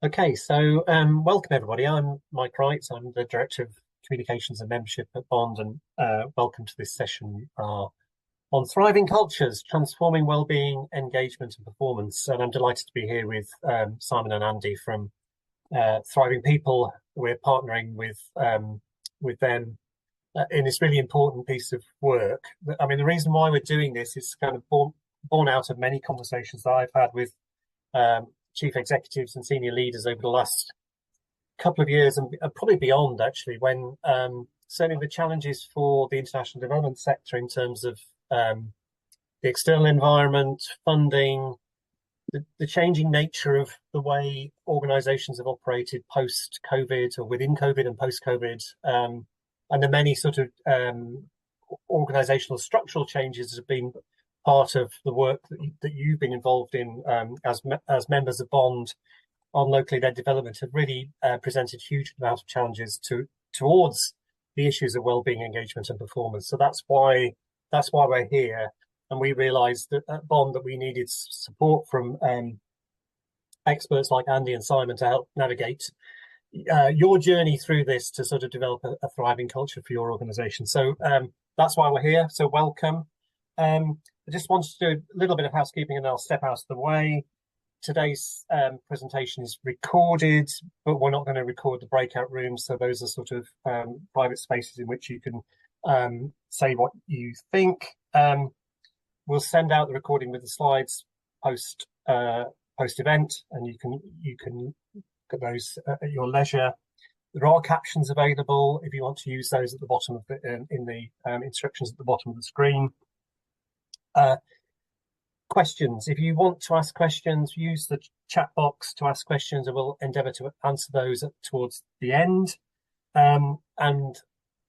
Okay, so welcome everybody. I'm Mike Wright. I'm the Director of Communications and Membership at Bond, and welcome to this session on thriving cultures, transforming wellbeing, engagement, and performance. And I'm delighted to be here with Simon and Andy from Thriving People. We're partnering with them in this really important piece of work. I mean, the reason why we're doing this is kind of born out of many conversations that I've had with chief executives and senior leaders over the last couple of years and probably beyond, actually, when certainly the challenges for the international development sector in terms of the external environment, funding, the changing nature of the way organizations have operated post-COVID or within COVID and post-COVID, and the many sort of organizational structural changes that have been part of the work that you've been involved in as members of Bond on locally led development have really presented huge amount of challenges towards the issues of wellbeing, engagement, and performance. So that's why we're here, and we realised that at Bond that we needed support from experts like Andy and Simon to help navigate your journey through this to sort of develop a thriving culture for your organisation. So that's why we're here. So welcome. I just wanted to do a little bit of housekeeping and I'll step out of the way. Today's presentation is recorded, but we're not going to record the breakout rooms. So those are sort of private spaces in which you can say what you think. We'll send out the recording with the slides post event, and you can look at those at your leisure. There are captions available if you want to use those at the bottom of in the instructions at the bottom of the screen. Questions. If you want to ask questions, use the chat box to ask questions, and we'll endeavour to answer those towards the end. And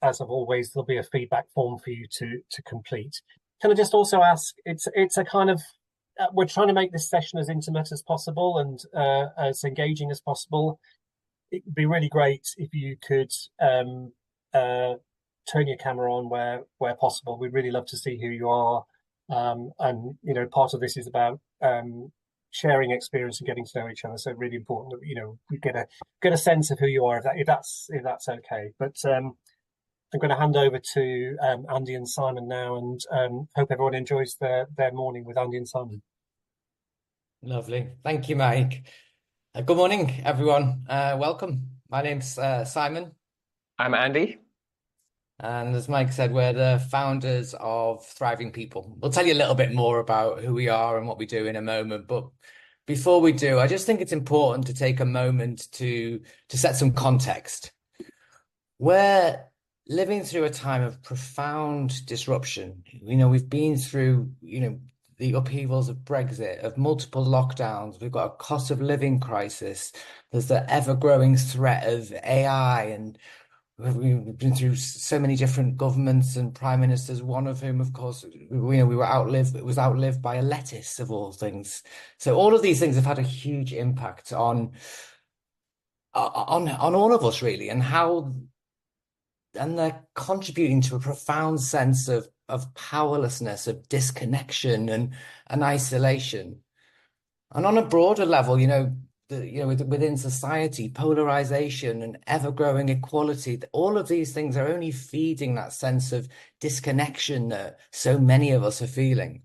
as of always, there'll be a feedback form for you to complete. Can I just also ask? It's a kind of we're trying to make this session as intimate as possible and as engaging as possible. It would be really great if you could turn your camera on where possible. We'd really love to see who you are. And part of this is about sharing experience and getting to know each other. So really important that we get a sense of who you are, if that's okay. But I'm going to hand over to Andy and Simon now, and hope everyone enjoys their morning with Andy and Simon. Lovely, thank you, Mike. Good morning, everyone. Welcome. My name's Simon. I'm Andy. And as Mike said, we're the founders of Thriving People. We'll tell you a little bit more about who we are and what we do in a moment. But before we do, I just think it's important to take a moment to set some context. We're living through a time of profound disruption. We've been through, the upheavals of Brexit, of multiple lockdowns. We've got a cost of living crisis. There's the ever-growing threat of AI, and we've been through so many different governments and prime ministers, one of whom, of course, it was outlived by a lettuce of all things. So all of these things have had a huge impact on all of us, really, and they're contributing to a profound sense of powerlessness, of disconnection and isolation. And on a broader level, within society, polarization and ever-growing equality, all of these things are only feeding that sense of disconnection that so many of us are feeling.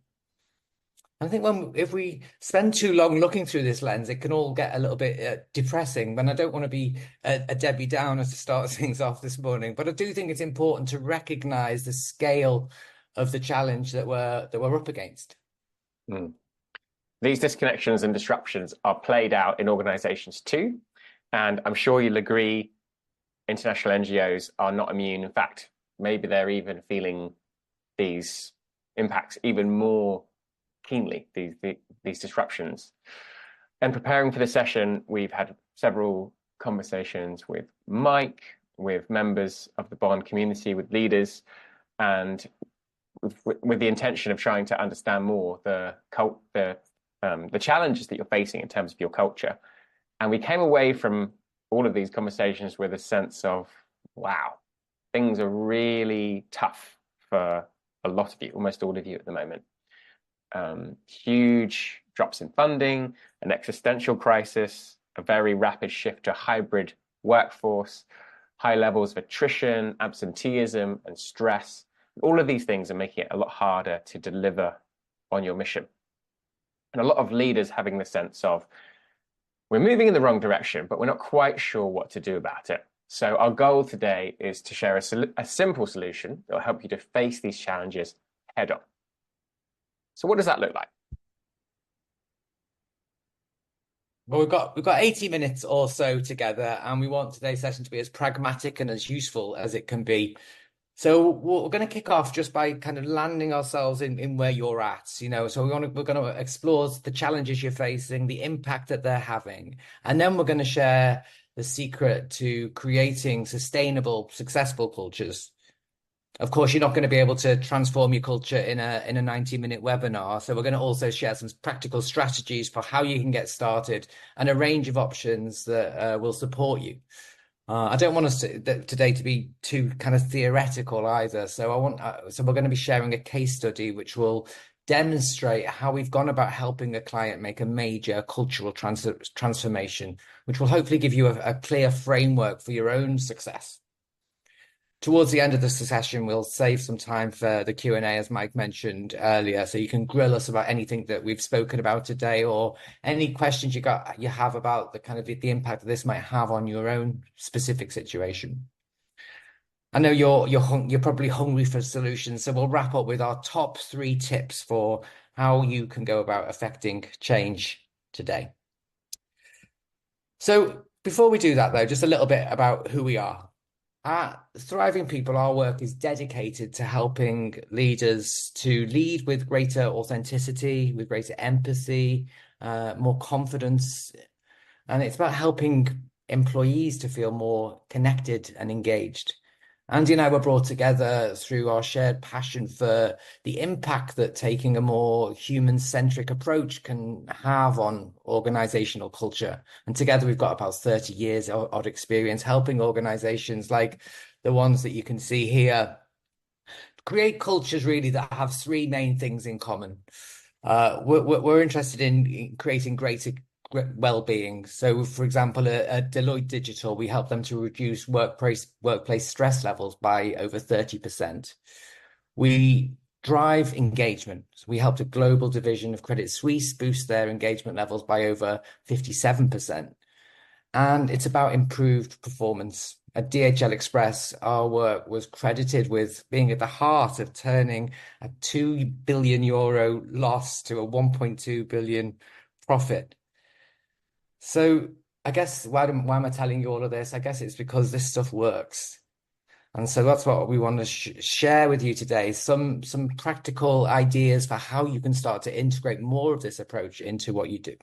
I think if we spend too long looking through this lens, it can all get a little bit depressing. And I don't want to be a Debbie Downer to start things off this morning, but I do think it's important to recognize the scale of the challenge that we're up against. Mm. These disconnections and disruptions are played out in organizations too. And I'm sure you'll agree, international NGOs are not immune. In fact, maybe they're even feeling these impacts even more keenly, these disruptions. And preparing for the session, we've had several conversations with Mike, with members of the Bond community, with leaders, and with the intention of trying to understand more the challenges that you're facing in terms of your culture. And we came away from all of these conversations with a sense of, wow, things are really tough for a lot of you, almost all of you at the moment. Huge drops in funding, an existential crisis, a very rapid shift to a hybrid workforce, high levels of attrition, absenteeism, and stress. All of these things are making it a lot harder to deliver on your mission. And a lot of leaders having the sense of, we're moving in the wrong direction, but we're not quite sure what to do about it. So our goal today is to share a simple solution that will help you to face these challenges head on. So what does that look like? Well, we've got 80 minutes or so together, and we want today's session to be as pragmatic and as useful as it can be. So we're going to kick off just by kind of landing ourselves in where you're at, you know. So we're going to explore the challenges you're facing, the impact that they're having, and then we're going to share the secret to creating sustainable, successful cultures. Of course, you're not going to be able to transform your culture in a 90-minute webinar. So we're going to also share some practical strategies for how you can get started and a range of options that will support you. I don't want us today to be too kind of theoretical either. So so we're going to be sharing a case study which will demonstrate how we've gone about helping a client make a major cultural transformation, which will hopefully give you a clear framework for your own success. Towards the end of the session, we'll save some time for the Q&A, as Mike mentioned earlier, so you can grill us about anything that we've spoken about today, or any questions you have about the kind of the impact that this might have on your own specific situation. I know you're probably hungry for solutions, so we'll wrap up with our top 3 tips for how you can go about affecting change today. So before we do that, though, just a little bit about who we are. At Thriving People, our work is dedicated to helping leaders to lead with greater authenticity, with greater empathy, more confidence. And it's about helping employees to feel more connected and engaged. Andy and I were brought together through our shared passion for the impact that taking a more human-centric approach can have on organizational culture. And together we've got about 30 years of experience helping organizations like the ones that you can see here create cultures really that have 3 main things in common. We're interested in creating greater well-being. So, for example, at Deloitte Digital, we help them to reduce workplace stress levels by over 30%. We drive engagement. So we helped a global division of Credit Suisse boost their engagement levels by over 57%. And it's about improved performance. At DHL Express, our work was credited with being at the heart of turning a €2 billion loss to a 1.2 billion profit. So I guess why am I telling you all of this? I guess it's because this stuff works. And so that's what we want to share with you today, some practical ideas for how you can start to integrate more of this approach into what you do.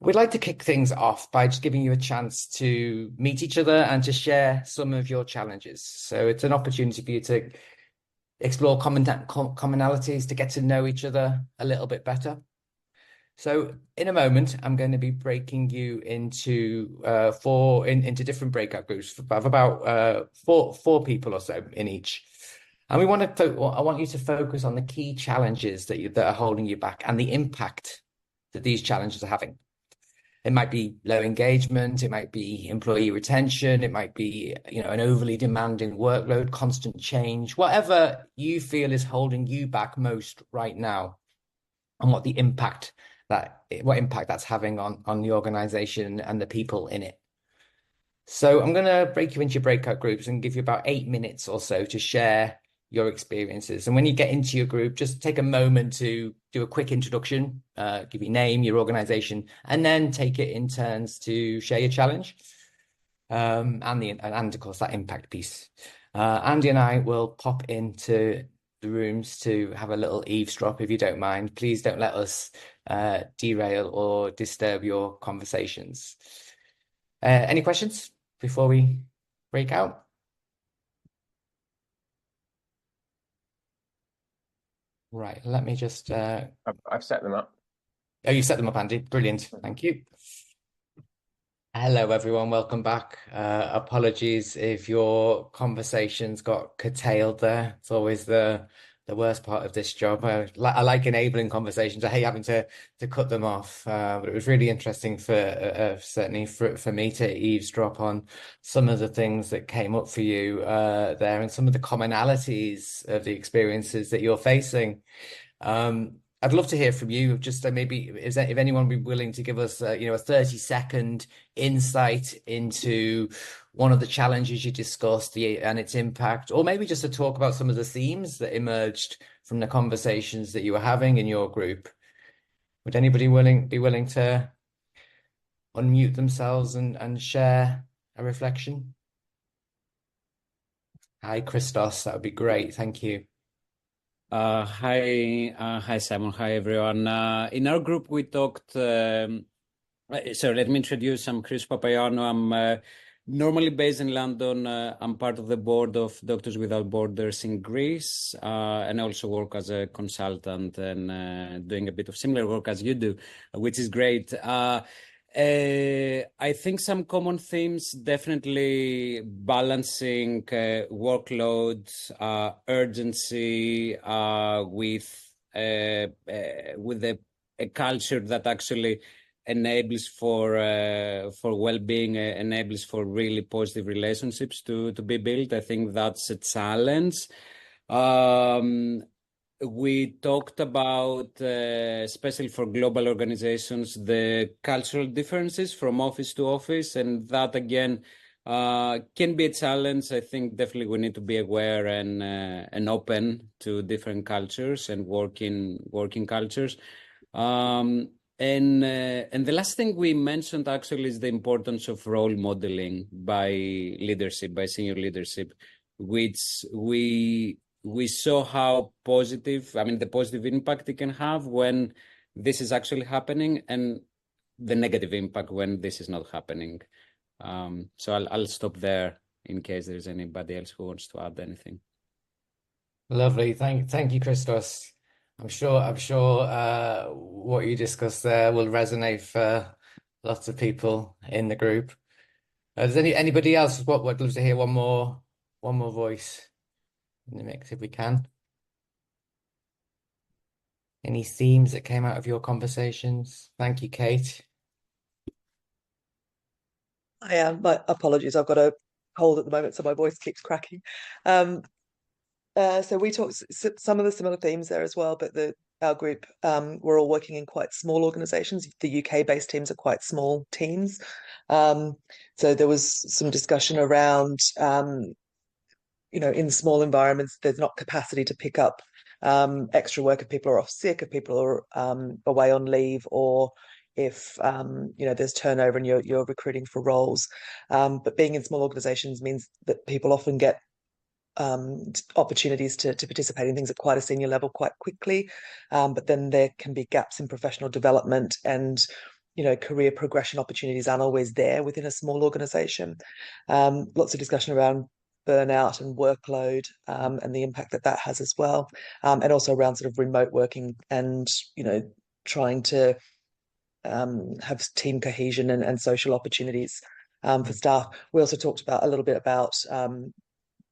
We'd like to kick things off by just giving you a chance to meet each other and to share some of your challenges. So it's an opportunity for you to explore commonalities, to get to know each other a little bit better. So in a moment, I'm going to be breaking you into into different breakout groups of about four people or so in each. And I want you to focus on the key challenges that are holding you back and the impact that these challenges are having. It might be low engagement, it might be employee retention, it might be an overly demanding workload, constant change, whatever you feel is holding you back most right now, and what impact that's having on the organization and the people in it. So I'm going to break you into your breakout groups and give you about 8 minutes or so to share your experiences. And when you get into your group, just take a moment to do a quick introduction, give your name, your organization, and then take it in turns to share your challenge and of course that impact piece. Andy and I will pop into the rooms to have a little eavesdrop, if you don't mind. Please don't let us derail or disturb your conversations. Any questions before we break out? Right, let me just... I've set them up. Oh, you set them up, Andy. Brilliant. Thank you. Hello, everyone. Welcome back. Apologies if your conversations got curtailed there. It's always the the worst part of this job. I like enabling conversations. I hate having to cut them off. But it was really interesting for certainly for me to eavesdrop on some of the things that came up for you there, and some of the commonalities of the experiences that you're facing. I'd love to hear from you. Just maybe if anyone would be willing to give us, a 30-second insight into one of the challenges you discussed and its impact, or maybe just to talk about some of the themes that emerged from the conversations that you were having in your group. Would anybody be willing to unmute themselves and share a reflection? Hi, Christos. That would be great. Thank you. Hi, Simon. Hi, everyone. In our group, we talked. So let me introduce. I'm Chris Papagiannou. I'm normally based in London. I'm part of the board of Doctors Without Borders in Greece, and I also work as a consultant and doing a bit of similar work as you do, which is great. I think some common themes, definitely balancing workloads, urgency with a culture that actually enables for well-being, enables for really positive relationships to be built. I think that's a challenge. We talked about, especially for global organizations, the cultural differences from office to office, and that again can be a challenge. I think definitely we need to be aware and open to different cultures and working cultures. And the last thing we mentioned actually is the importance of role modeling by senior leadership, which we saw how positive, the positive impact it can have when this is actually happening, and the negative impact when this is not happening. So I'll stop there in case there's anybody else who wants to add anything. Lovely. Thank you, Christos. I'm sure what you discussed there will resonate for lots of people in the group. Does anybody else would love to hear one more voice in the mix if we can? Any themes that came out of your conversations? Thank you, Kate. I am. My apologies. I've got a cold at the moment, so my voice keeps cracking. So we talked some of the similar themes there as well, but our group, we're all working in quite small organisations. The UK-based teams are quite small teams. So there was some discussion around, in small environments, there's not capacity to pick up extra work if people are off sick, if people are away on leave, or if there's turnover and you're recruiting for roles. But being in small organisations means that people often get opportunities to participate in things at quite a senior level quite quickly, but then there can be gaps in professional development, and career progression opportunities aren't always there within a small organisation. Lots of discussion around burnout and workload, and the impact that has as well, and also around sort of remote working and trying to have team cohesion and social opportunities for staff. We also talked a little bit about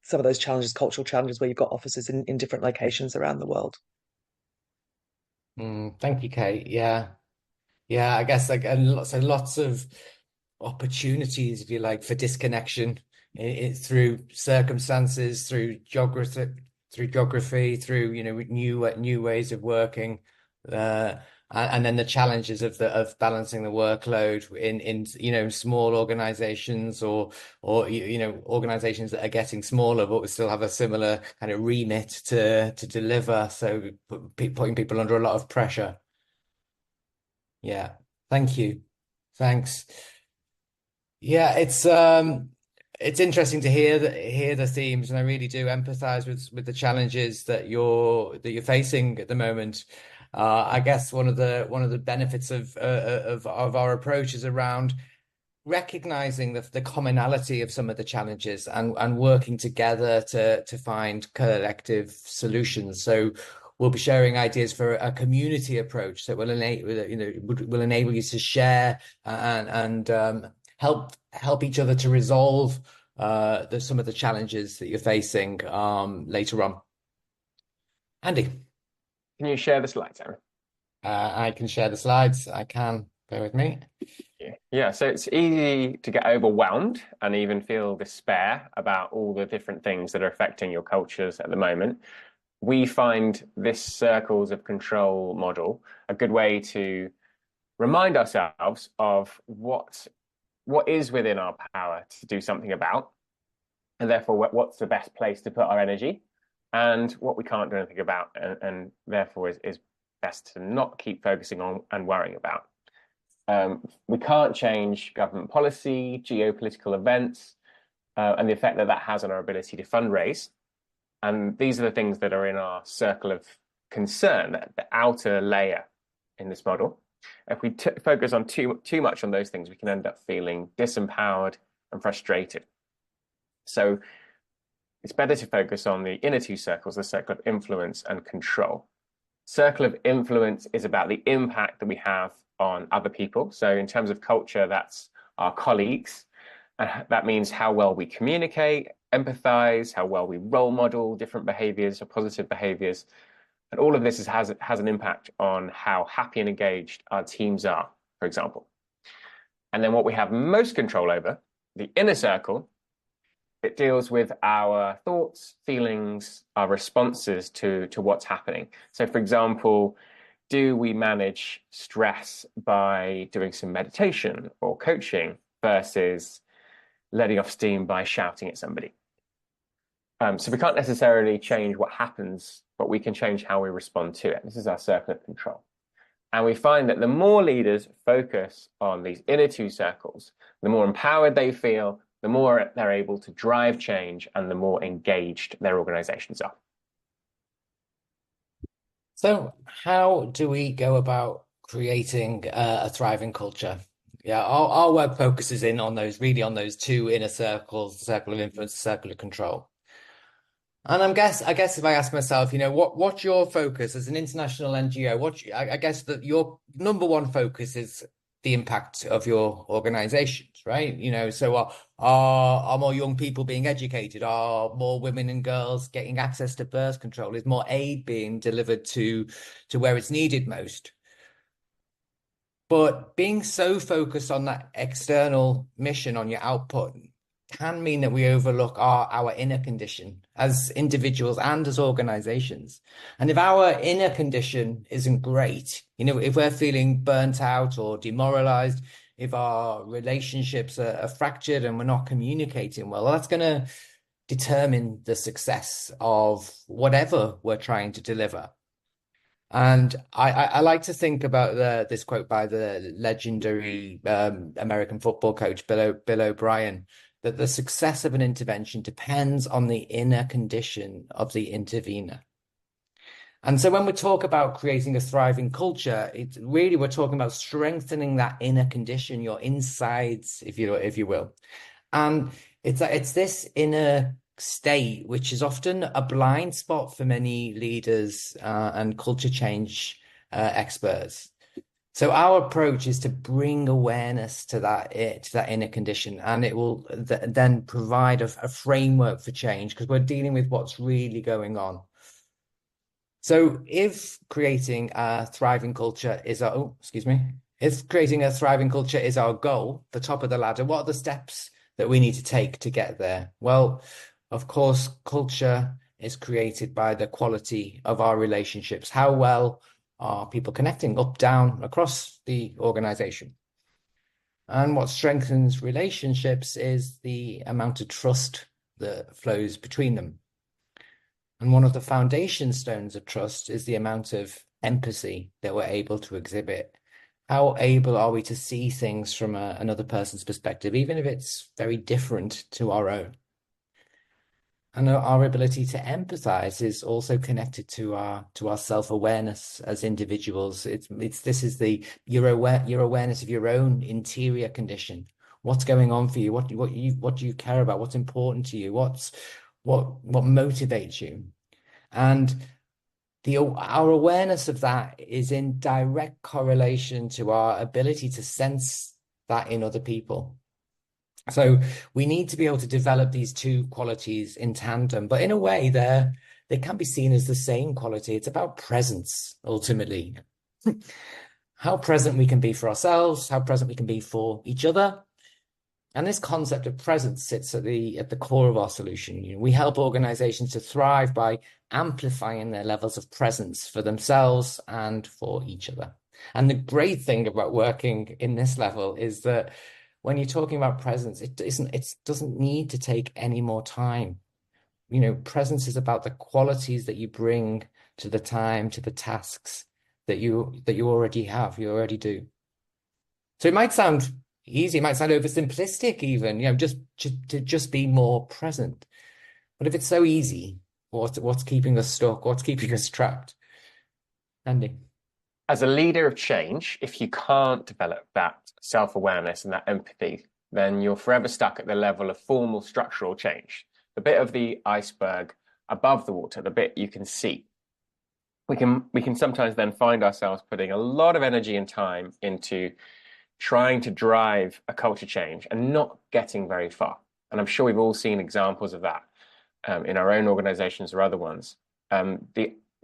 some of those challenges, cultural challenges, where you've got offices in different locations around the world. Thank you, Kate. Yeah, I guess lots of opportunities, if you like, for disconnection through circumstances, through geography, through new ways of working, and then the challenges of balancing the workload in small organizations or organizations that are getting smaller but will still have a similar kind of remit to deliver, so putting people under a lot of pressure. Yeah, thank you. Thanks. Yeah, it's interesting to hear the themes, and I really do empathize with the challenges that you're facing at the moment. I guess one of the benefits of our approach is around recognizing the commonality of some of the challenges and working together to find collective solutions. So we'll be sharing ideas for a community approach that will enable you to share and help each other to resolve some of the challenges that you're facing later on. Andy, Can you share the slides, Aaron? I can share the slides. I can. Bear with me. Yeah, so it's easy to get overwhelmed and even feel despair about all the different things that are affecting your cultures at the moment. We find this circles of control model a good way to remind ourselves of what is within our power to do something about, and therefore what's the best place to put our energy, and what we can't do anything about, and therefore is best to not keep focusing on and worrying about. We can't change government policy, geopolitical events, and the effect that that has on our ability to fundraise. And these are the things that are in our circle of concern, the outer layer in this model. If we focus on too much on those things, we can end up feeling disempowered and frustrated. So it's better to focus on the inner two circles, the circle of influence and control. Circle of influence is about the impact that we have on other people. So in terms of culture, that's our colleagues. That means how well we communicate, empathize, how well we role model different behaviors or positive behaviors. And all of this has an impact on how happy and engaged our teams are, for example. And then what we have most control over, the inner circle, it deals with our thoughts, feelings, our responses to what's happening. So for example, do we manage stress by doing some meditation or coaching versus letting off steam by shouting at somebody? So we can't necessarily change what happens, but we can change how we respond to it. This is our circle of control. And we find that the more leaders focus on these inner two circles, the more empowered they feel, the more they're able to drive change, and the more engaged their organizations are. So how do we go about creating a thriving culture? Yeah, our work focuses in on those, really on those two inner circles, the circle of influence, the circle of control. And I guess if I ask myself, what's your focus as an international NGO? I guess that your number one focus is the impact of your organizations, right? So are more young people being educated? Are more women and girls getting access to birth control? Is more aid being delivered to where it's needed most? But being so focused on that external mission, on your output, can mean that we overlook our inner condition as individuals and as organizations. And if our inner condition isn't great, if we're feeling burnt out or demoralized, if our relationships are fractured and we're not communicating well, that's going to determine the success of whatever we're trying to deliver. And I like to think about this quote by the legendary American football coach, Bill O'Brien, that the success of an intervention depends on the inner condition of the intervener. And so when we talk about creating a thriving culture, we're talking about strengthening that inner condition, your insides, if you will. And it's this inner state which is often a blind spot for many leaders and culture change experts. So our approach is to bring awareness to that inner condition, and it will then provide a framework for change, because we're dealing with what's really going on. So if creating a thriving culture is our goal, the top of the ladder, what are the steps that we need to take to get there? Well, of course, culture is created by the quality of our relationships. How well are people connecting up, down, across the organization? And what strengthens relationships is the amount of trust that flows between them. And one of the foundation stones of trust is the amount of empathy that we're able to exhibit. How able are we to see things from another person's perspective, even if it's very different to our own? And our ability to empathize is also connected to our self-awareness as individuals. This is your awareness of your own interior condition. What's going on for you? What do you care about? What's important to you? What motivates you? And our awareness of that is in direct correlation to our ability to sense that in other people. So we need to be able to develop these two qualities in tandem, but in a way they can be seen as the same quality. It's about presence, ultimately. How present we can be for ourselves, how present we can be for each other. And this concept of presence sits at the core of our solution. You know, we help organizations to thrive by amplifying their levels of presence for themselves and for each other. And the great thing about working in this level is that when you're talking about presence, it doesn't need to take any more time. You know, presence is about the qualities that you bring to the time, to the tasks that you already have, you already do. So it might sound easy, it might sound oversimplistic even, you know, just be more present. But if it's so easy, what's keeping us stuck? What's keeping us trapped? Andy? As a leader of change, if you can't develop that self-awareness and that empathy, then you're forever stuck at the level of formal structural change, the bit of the iceberg above the water, the bit you can see. We can sometimes then find ourselves putting a lot of energy and time into trying to drive a culture change and not getting very far. And I'm sure we've all seen examples of that in our own organizations or other ones.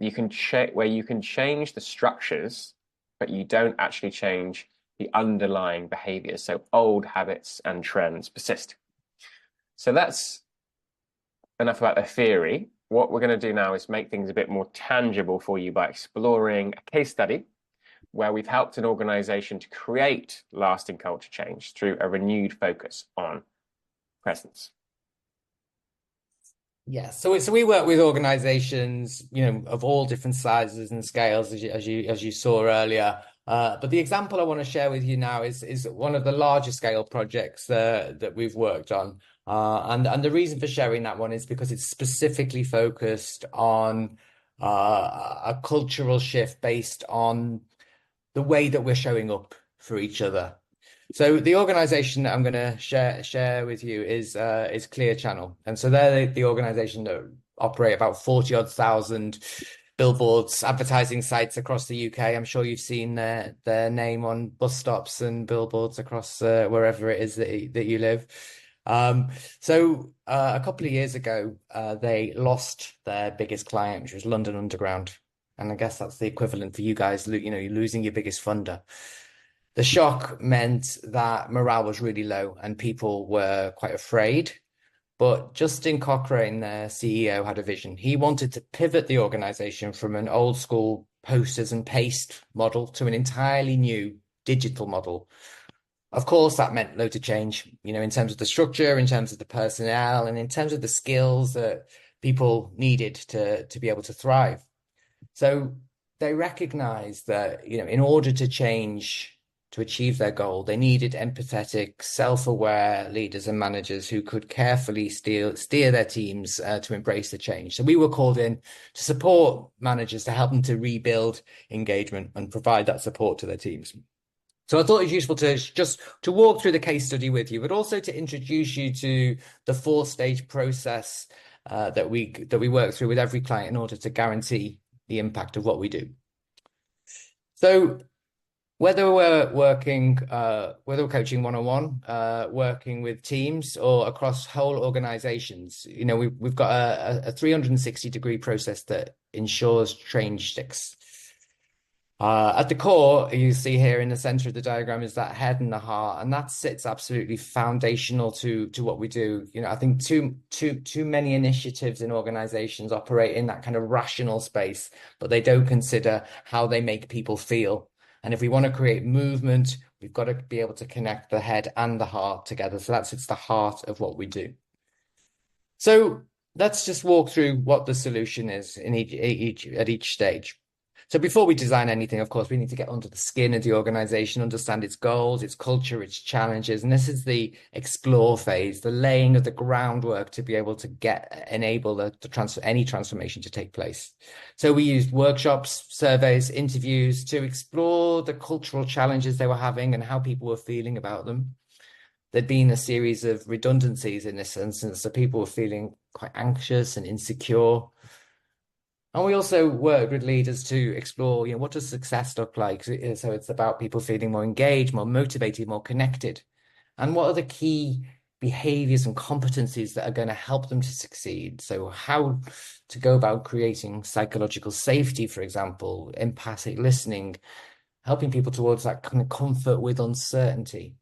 You can change the structures, but you don't actually change the underlying behaviors. So old habits and trends persist. So that's enough about the theory. What we're going to do now is make things a bit more tangible for you by exploring a case study where we've helped an organization to create lasting culture change through a renewed focus on presence. Yeah, so we work with organizations, you know, of all different sizes and scales, as you saw earlier. But the example I want to share with you now is one of the larger scale projects that we've worked on. And the reason for sharing that one is because it's specifically focused on a cultural shift based on the way that we're showing up for each other. So the organization that I'm going to share with you is Clear Channel, and so they're the organization that operate about 40,000 billboards, advertising sites across the UK. I'm sure you've seen their name on bus stops and billboards across wherever it is that you live. So a couple of years ago, they lost their biggest client, which was London Underground, and I guess that's the equivalent for you guys. You know, you're losing your biggest funder. The shock meant that morale was really low and people were quite afraid. But Justin Cochrane, their CEO, had a vision. He wanted to pivot the organization from an old school posters and paste model to an entirely new digital model. Of course, that meant loads of change, you know, in terms of the structure, in terms of the personnel, and in terms of the skills that people needed to be able to thrive. So they recognized that, you know, in order to change, to achieve their goal, they needed empathetic, self-aware leaders and managers who could carefully steer their teams to embrace the change. So we were called in to support managers to help them to rebuild engagement and provide that support to their teams. So I thought it was useful to walk through the case study with you, but also to introduce you to the 4-stage process that we work through with every client in order to guarantee the impact of what we do. So whether we're coaching one-on-one, working with teams, or across whole organizations, you know, we've got a 360-degree process that ensures change sticks. At the core, you see here in the center of the diagram is that head and the heart, and that sits absolutely foundational to what we do. You know, I think too many initiatives in organizations operate in that kind of rational space, but they don't consider how they make people feel. And if we want to create movement, we've got to be able to connect the head and the heart together. So it's the heart of what we do. So let's just walk through what the solution is in each stage. So before we design anything, of course, we need to get under the skin of the organization, understand its goals, its culture, its challenges. And this is the explore phase, the laying of the groundwork to be able to enable any transformation to take place. So we used workshops, surveys, interviews to explore the cultural challenges they were having and how people were feeling about them. There'd been a series of redundancies in this instance, so people were feeling quite anxious and insecure. And we also work with leaders to explore, you know, what does success look like? So it's about people feeling more engaged, more motivated, more connected. And what are the key behaviors and competencies that are going to help them to succeed. So how to go about creating psychological safety, for example, empathic listening, helping people towards that kind of comfort with uncertainty.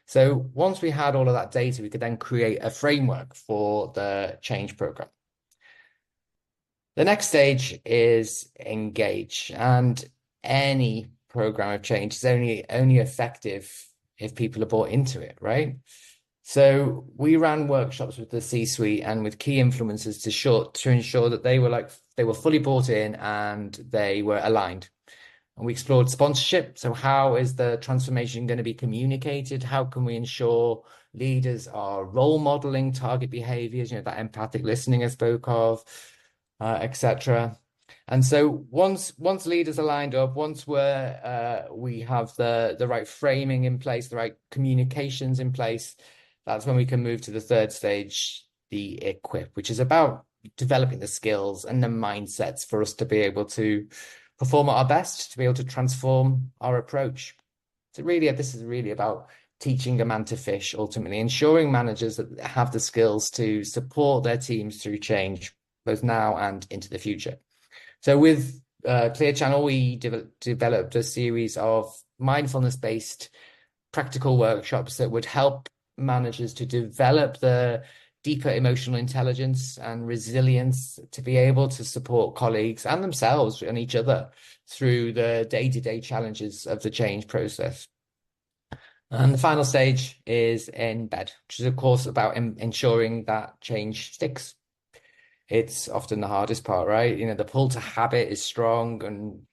So once we had all of that data, we could then create a framework for the change program. The next stage is engage, and any program of change is only effective if people are bought into it, right? So we ran workshops with the C-suite and with key influencers to ensure that they were fully bought in and they were aligned. And we explored sponsorship. So how is the transformation going to be communicated? How can we ensure leaders are role modeling target behaviors, that empathic listening I spoke of, etc. And so once leaders are lined up, once we have the right framing in place, the right communications in place, that's when we can move to the third stage, the equip, which is about developing the skills and the mindsets for us to be able to perform at our best, to be able to transform our approach. So really, this is really about teaching a man to fish, ultimately, ensuring managers that have the skills to support their teams through change, both now and into the future. So with Clear Channel, we developed a series of mindfulness-based practical workshops that would help managers to develop the deeper emotional intelligence and resilience to be able to support colleagues and themselves and each other through the day-to-day challenges of the change process. And the final stage is embed, which is, of course, about ensuring that change sticks. It's often the hardest part, right? The pull to habit is strong, and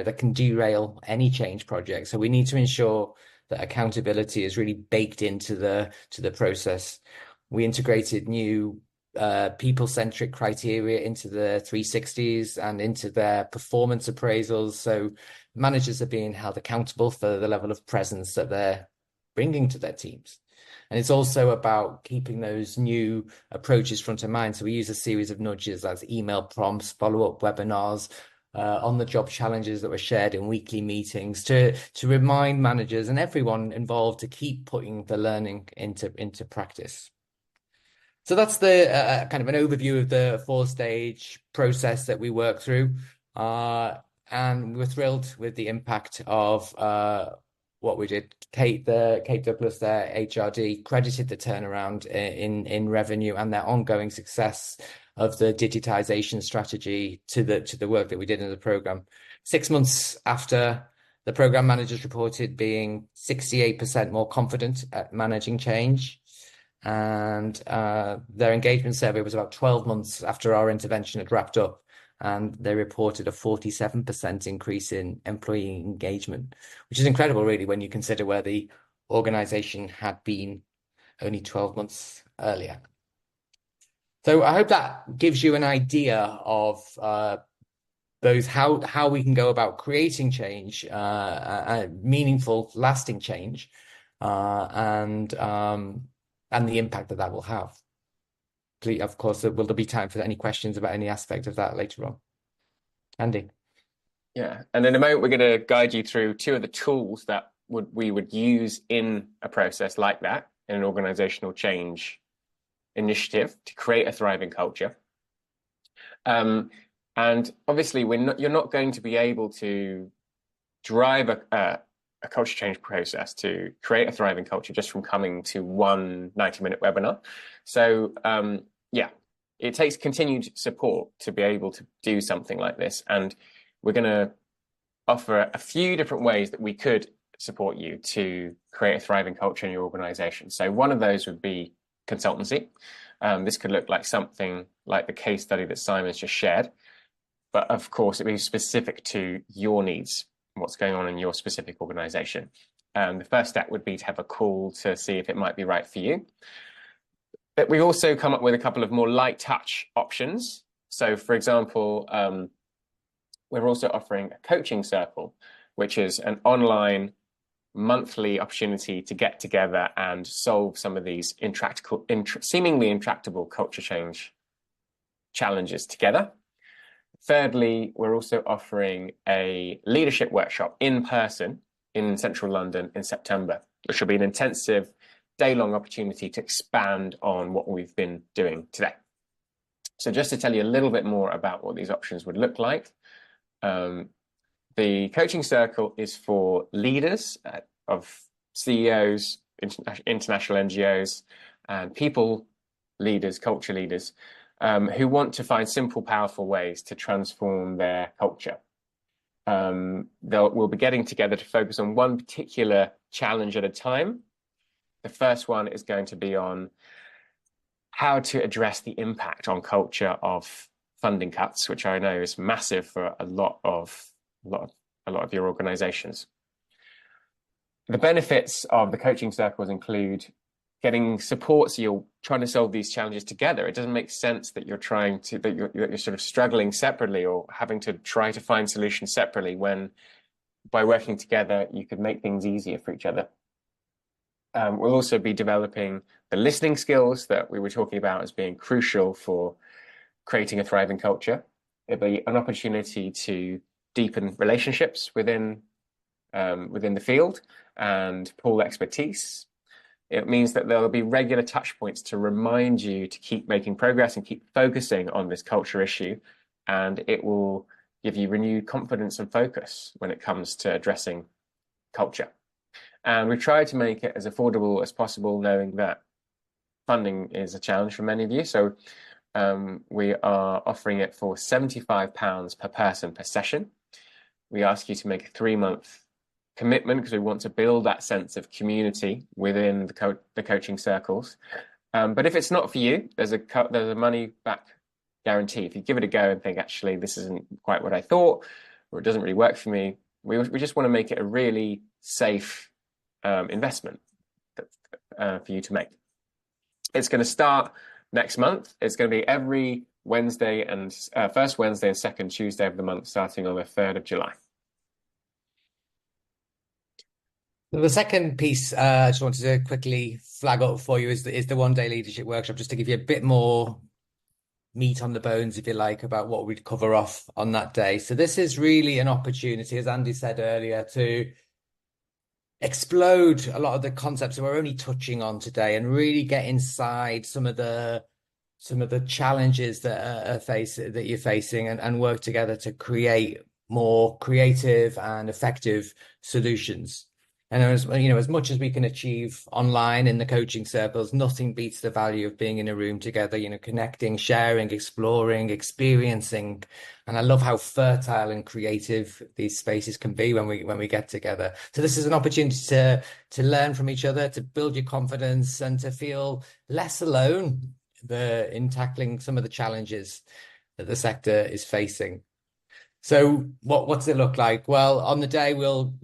that can derail any change project. So we need to ensure that accountability is really baked into the process. We integrated new people-centric criteria into the 360s and into their performance appraisals. So managers are being held accountable for the level of presence that they're bringing to their teams. And it's also about keeping those new approaches front of mind. So we use a series of nudges, as email prompts, follow-up webinars, on-the-job challenges that were shared in weekly meetings to remind managers and everyone involved to keep putting the learning into practice. So that's the kind of an overview of the 4-stage process that we work through. And we're thrilled with the impact of what we did. Kate Douglas, their HRD, credited the turnaround in revenue and their ongoing success of the digitization strategy to the work that we did in the program. 6 months after, the program managers reported being 68% more confident at managing change. And their engagement survey was about 12 months after our intervention had wrapped up, and they reported a 47% increase in employee engagement, which is incredible, really, when you consider where the organization had been only 12 months earlier. So I hope that gives you an idea of both how we can go about creating change, meaningful, lasting change, and the impact that will have. Please, of course, will there be time for any questions about any aspect of that later on? Andy? Yeah, and in a moment, we're going to guide you through 2 of the tools that we would use in a process like that, in an organizational change initiative to create a thriving culture. And obviously, you're not going to be able to drive a culture change process to create a thriving culture just from coming to one 90-minute webinar. So yeah, it takes continued support to be able to do something like this. And we're going to offer a few different ways that we could support you to create a thriving culture in your organization. So one of those would be consultancy. This could look like something like the case study that Simon's just shared, but of course it'd be specific to your needs, what's going on in your specific organization. The first step would be to have a call to see if it might be right for you. But we also come up with a couple of more light touch options. So for example, we're also offering a coaching circle, which is an online monthly opportunity to get together and solve some of these seemingly intractable culture change challenges together. Thirdly, we're also offering a leadership workshop in person in central London in September, which will be an intensive day-long opportunity to expand on what we've been doing today. So just to tell you a little bit more about what these options would look like, the coaching circle is for leaders of CEOs, international NGOs, and people leaders, culture leaders, who want to find simple, powerful ways to transform their culture. We'll be getting together to focus on one particular challenge at a time. The first one is going to be on how to address the impact on culture of funding cuts, which I know is massive for a lot of your organizations. The benefits of the coaching circles include getting support, so you're trying to solve these challenges together. It doesn't make sense that you're sort of struggling separately or having to try to find solutions separately, when by working together you could make things easier for each other. We'll also be developing the listening skills that we were talking about as being crucial for creating a thriving culture. It'll be an opportunity to deepen relationships within the field and pool expertise. It means that there'll be regular touch points to remind you to keep making progress and keep focusing on this culture issue, and it will give you renewed confidence and focus when it comes to addressing culture. And we've tried to make it as affordable as possible, knowing that funding is a challenge for many of you. So we are offering it for £75 per person per session. We ask you to make a 3-month commitment because we want to build that sense of community within the coaching circles. But if it's not for you, there's a money back guarantee. If you give it a go and think, actually, this isn't quite what I thought, or it doesn't really work for me, we just want to make it a really safe investment for you to make. It's going to start next month. It's going to be every Wednesday and first Wednesday and second Tuesday of the month, starting on the 3rd of July. The second piece I just wanted to quickly flag up for you is the one-day leadership workshop, just to give you a bit more meat on the bones, if you like, about what we'd cover off on that day. So this is really an opportunity, as Andy said earlier, to explode a lot of the concepts that we're only touching on today and really get inside some of the challenges that you're facing and work together to create more creative and effective solutions. And as much as we can achieve online in the coaching circles, nothing beats the value of being in a room together, connecting, sharing, exploring, experiencing. And I love how fertile and creative these spaces can be when we get together. So this is an opportunity to learn from each other, to build your confidence, and to feel less alone in tackling some of the challenges that the sector is facing. So what does it look like? Well, on the day we'll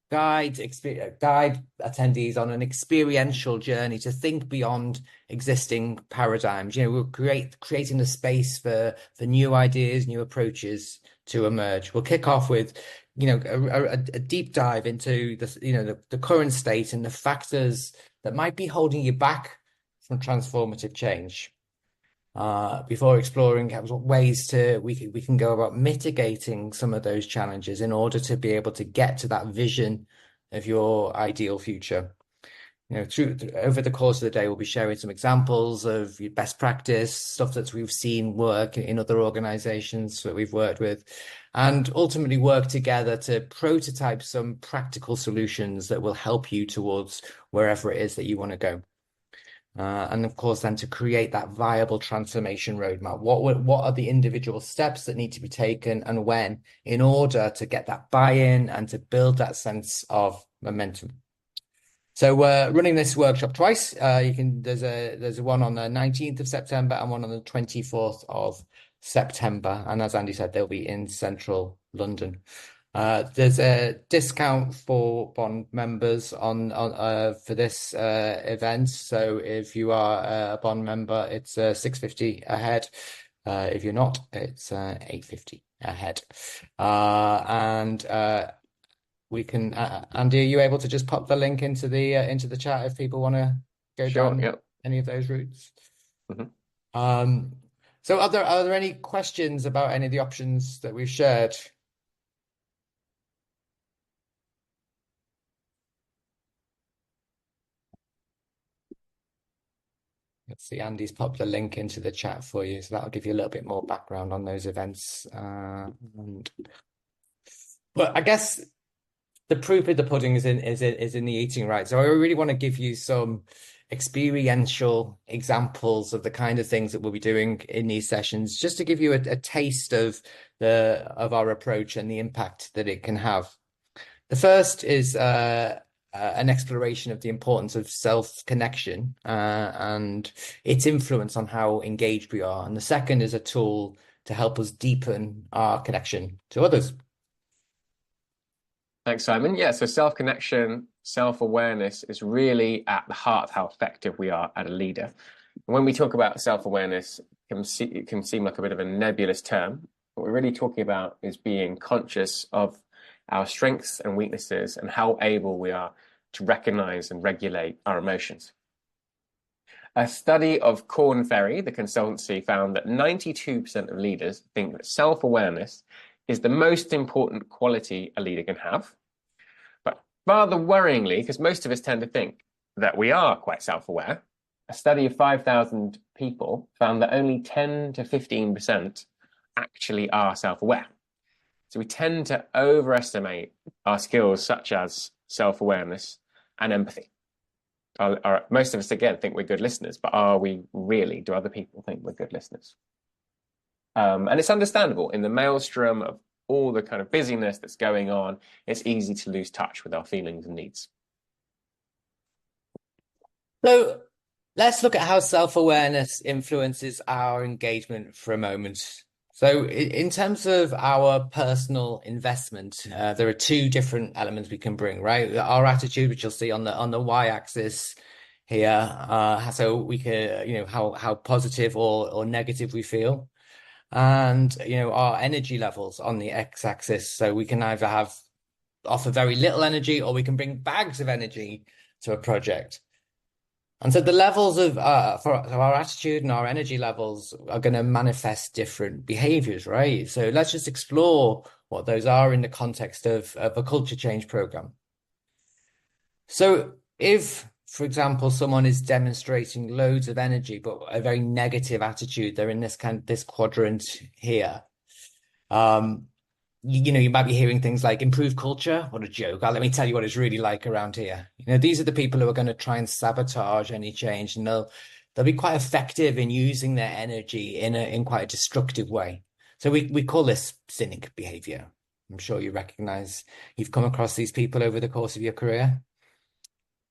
guide attendees on an experiential journey to think beyond existing paradigms. We're creating the space for new ideas, new approaches to emerge. We'll kick off with a deep dive into the current state and the factors that might be holding you back from transformative change, before exploring ways we can go about mitigating some of those challenges in order to be able to get to that vision of your ideal future. Over the course of the day, we'll be sharing some examples of best practice, stuff that we've seen work in other organizations that we've worked with, and ultimately work together to prototype some practical solutions that will help you towards wherever it is that you want to go. And of course, then to create that viable transformation roadmap. What are the individual steps that need to be taken and when, in order to get that buy-in and to build that sense of momentum? So we're running this workshop twice. There's one on the 19th of September and one on the 24th of September. And as Andy said, they'll be in central London. There's a discount for bond members for this event. So if you are a bond member, it's £650 a head. If you're not, it's £850 a head. We can. Andy, are you able to just pop the link into the chat if people want to go down any of those routes? Mm-hmm. So are there any questions about any of the options that we've shared? Let's see, Andy's popped the link into the chat for you, so that'll give you a little bit more background on those events. But I guess the proof of the pudding is in the eating, right? So I really want to give you some experiential examples of the kind of things that we'll be doing in these sessions, just to give you a taste of our approach and the impact that it can have. The first is an exploration of the importance of self-connection and its influence on how engaged we are. And the second is a tool to help us deepen our connection to others. Thanks, Simon. Yeah, so self-connection, self-awareness is really at the heart of how effective we are as a leader. When we talk about self-awareness, it can seem like a bit of a nebulous term. What we're really talking about is being conscious of our strengths and weaknesses and how able we are to recognize and regulate our emotions. A study of Korn Ferry, the consultancy, found that 92% of leaders think that self-awareness is the most important quality a leader can have. But rather worryingly, because most of us tend to think that we are quite self-aware, a study of 5,000 people found that only 10 to 15% actually are self-aware. So we tend to overestimate our skills such as self-awareness and empathy. Most of us, again, think we're good listeners, but are we really? Do other people think we're good listeners? And it's understandable. In the maelstrom of all the kind of busyness that's going on, it's easy to lose touch with our feelings and needs. So let's look at how self-awareness influences our engagement for a moment. So in terms of our personal investment, there are two different elements we can bring, right? Our attitude, which you'll see on the y-axis here, so we can, how positive or negative we feel. And, our energy levels on the x-axis. So we can either offer very little energy, or we can bring bags of energy to a project. And so the levels of our attitude and our energy levels are going to manifest different behaviors, right? So let's just explore what those are in the context of a culture change program. So if, for example, someone is demonstrating loads of energy, but a very negative attitude, they're in this quadrant here. You might be hearing things like improved culture. What a joke. Let me tell you what it's really like around here. These are the people who are going to try and sabotage any change, and they'll be quite effective in using their energy in quite a destructive way. So we call this cynic behavior. I'm sure you've come across these people over the course of your career.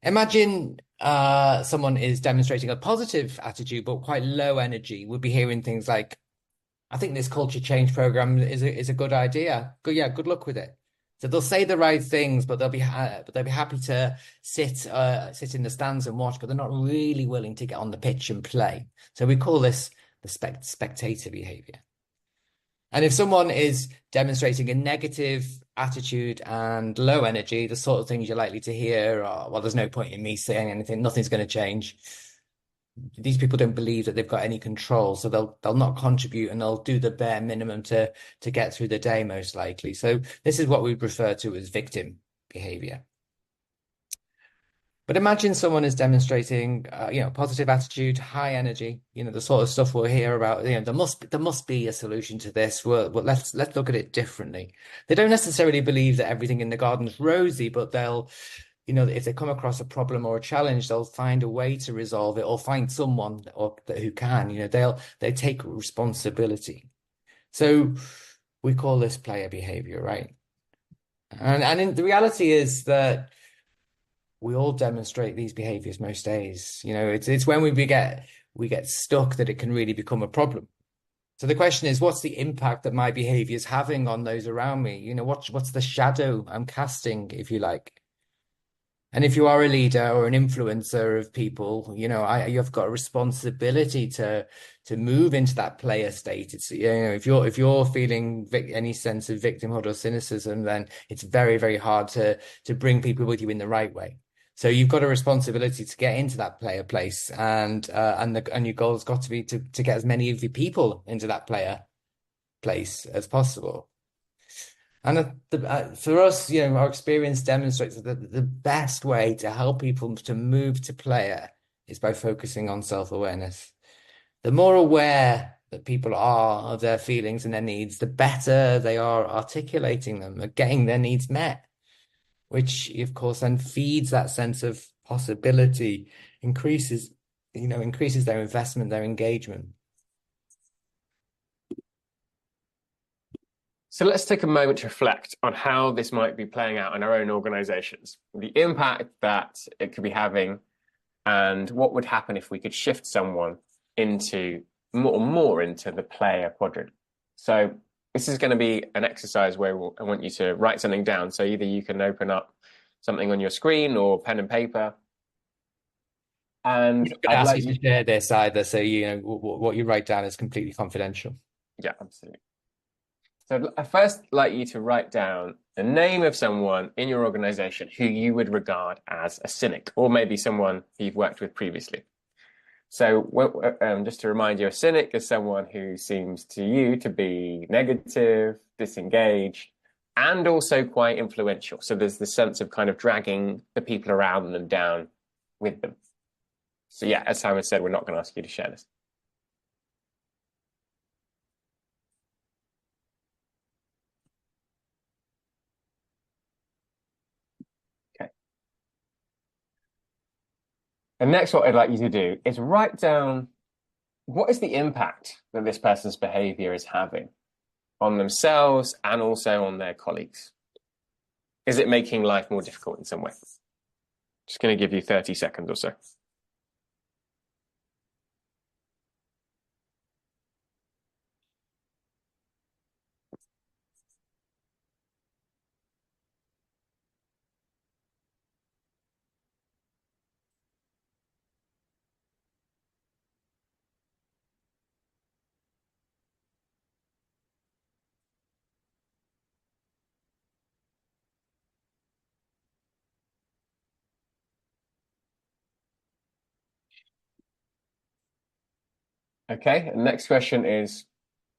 Imagine someone is demonstrating a positive attitude, but quite low energy. We'll be hearing things like, I think this culture change program is a good idea. Good luck with it. So they'll say the right things, but they'll be happy to sit in the stands and watch, but they're not really willing to get on the pitch and play. So we call this the spectator behavior. And if someone is demonstrating a negative attitude and low energy, the sort of things you're likely to hear are, well, there's no point in me saying anything, nothing's going to change. These people don't believe that they've got any control, so they'll not contribute, and they'll do the bare minimum to get through the day, most likely. So this is what we refer to as victim behavior. But imagine someone is demonstrating, positive attitude, high energy, the sort of stuff we'll hear about. There must be a solution to this. Well, let's look at it differently. They don't necessarily believe that everything in the garden's rosy, but they'll, if they come across a problem or a challenge, they'll find a way to resolve it, or find someone who can. They take responsibility. So we call this player behavior, right? And the reality is that we all demonstrate these behaviors most days. It's when we get stuck that it can really become a problem. So the question is, what's the impact that my behavior is having on those around me? What's the shadow I'm casting, if you like? And if you are a leader or an influencer of people, you've got a responsibility to move into that player state. It's, if you're feeling any sense of victimhood or cynicism, then it's very, very hard to bring people with you in the right way. So you've got a responsibility to get into that player place, and your goal has got to be to get as many of your people into that player place as possible. And for us, our experience demonstrates that the best way to help people to move to player is by focusing on self-awareness. The more aware that people are of their feelings and their needs, the better they are articulating them and getting their needs met, which of course then feeds that sense of possibility, increases their investment, their engagement. So let's take a moment to reflect on how this might be playing out in our own organizations, the impact that it could be having, and what would happen if we could shift someone into more into the player quadrant. So this is going to be an exercise where I want you to write something down. So either you can open up something on your screen or pen and paper. And I'd ask you to share this either, so what you write down is completely confidential. Yeah, absolutely. So I first like you to write down the name of someone in your organization who you would regard as a cynic, or maybe someone you've worked with previously. So just to remind you, a cynic is someone who seems to you to be negative, disengaged, and also quite influential. So there's the sense of kind of dragging the people around them down with them. So yeah, as Simon said, we're not going to ask you to share this. And next, what I'd like you to do is write down what is the impact that this person's behavior is having on themselves and also on their colleagues. Is it making life more difficult in some way? Just going to give you 30 seconds or so. Okay, and next question is,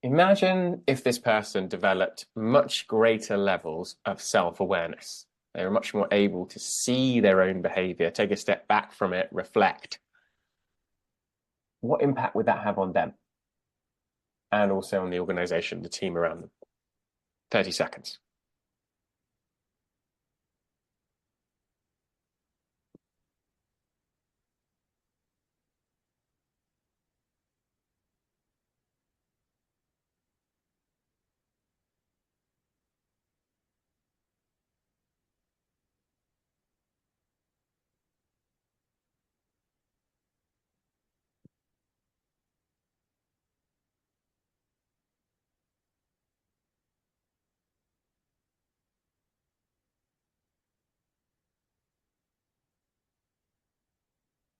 imagine if this person developed much greater levels of self-awareness. They were much more able to see their own behavior, take a step back from it, reflect. What impact would that have on them? And also on the organization, the team around them? 30 seconds.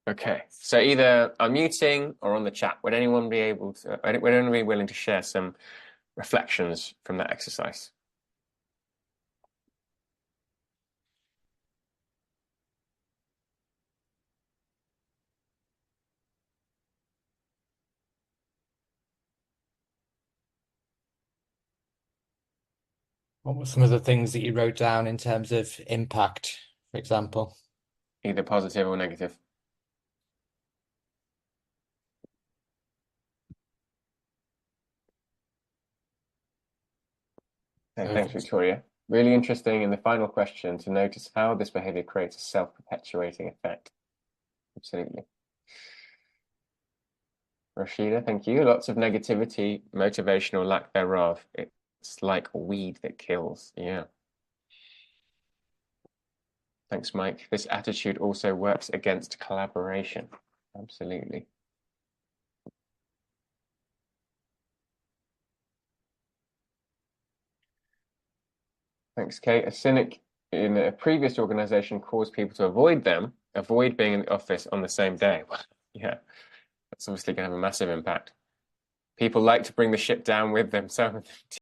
Okay, so either unmuting or on the chat, would anyone be willing to share some reflections from that exercise? What were some of the things that you wrote down in terms of impact, for example? Either positive or negative. Okay, thanks, Victoria. Really interesting in the final question to notice how this behavior creates a self-perpetuating effect. Absolutely. Rashida, thank you. Lots of negativity, motivation or lack thereof. It's like a weed that kills. Yeah. Thanks, Mike. This attitude also works against collaboration. Absolutely. Thanks, Kate. A cynic in a previous organization caused people to avoid being in the office on the same day. Yeah, that's obviously going to have a massive impact. People like to bring the ship down with them. So